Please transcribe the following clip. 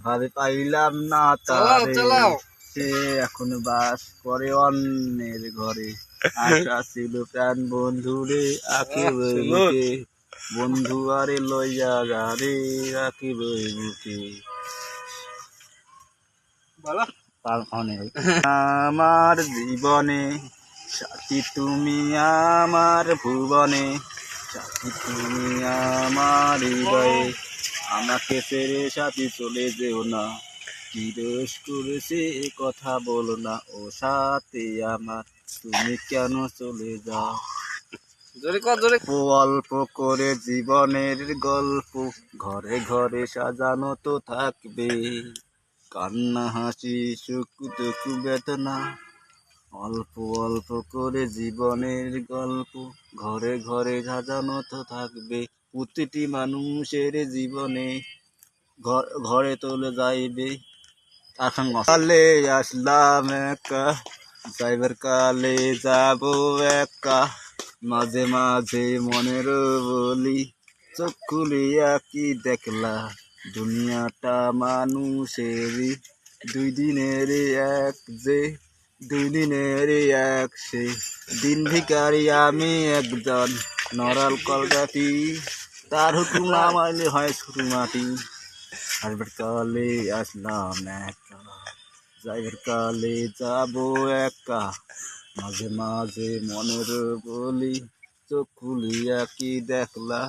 ভাবে পাইলাম না তারে, সে এখন বাস করে অন্যের ঘরে। আশা ছিল প্রাণ বন্ধু রে আঁকিবে বুকে, বন্ধু আরে লইয়া রে রাখিবে বুকে। আমার জীবনে সাথী তুমি, আমার ভুবনে সাথী তুমি, আমার হৃদয়ে। আমাকে ছেড়ে সাথী চলে যেও না, কি দোষ করেছে এ কথা বলো না। ও সাথী আমার তুমি কেন চলে যাও। অল্প করে জীবনের গল্প ঘরে ঘরে সাজানো তো থাকবে, কান্না হাসি সুখ দুঃখ বেদনা। অল্প অল্প করে জীবনের গল্প ঘরে ঘরে সাজানো তো থাকবে। প্রতিটি মানুষের জীবনে ঘরে তোলে যাইবে। কালে আসলাম একা, যাইবার কালে যাব একা। মাঝে মাঝে মনের বলি, চোখ খুলিয়া কি দেখলা। দুনিয়াটা মানুষেরই, দুই দিনের এক যে, দুই দিনের এক সে। দিন ভিখারি আমি একজন, নরাল কলকাঠি, তার হুকুম না মানলে হয় শুধু মাটি। আসবার কালে আসলাম একা, যাইবার কালে যাব একা। মাঝে মাঝে মনের বলি, চোখ খুলিয়া কি দেখলা।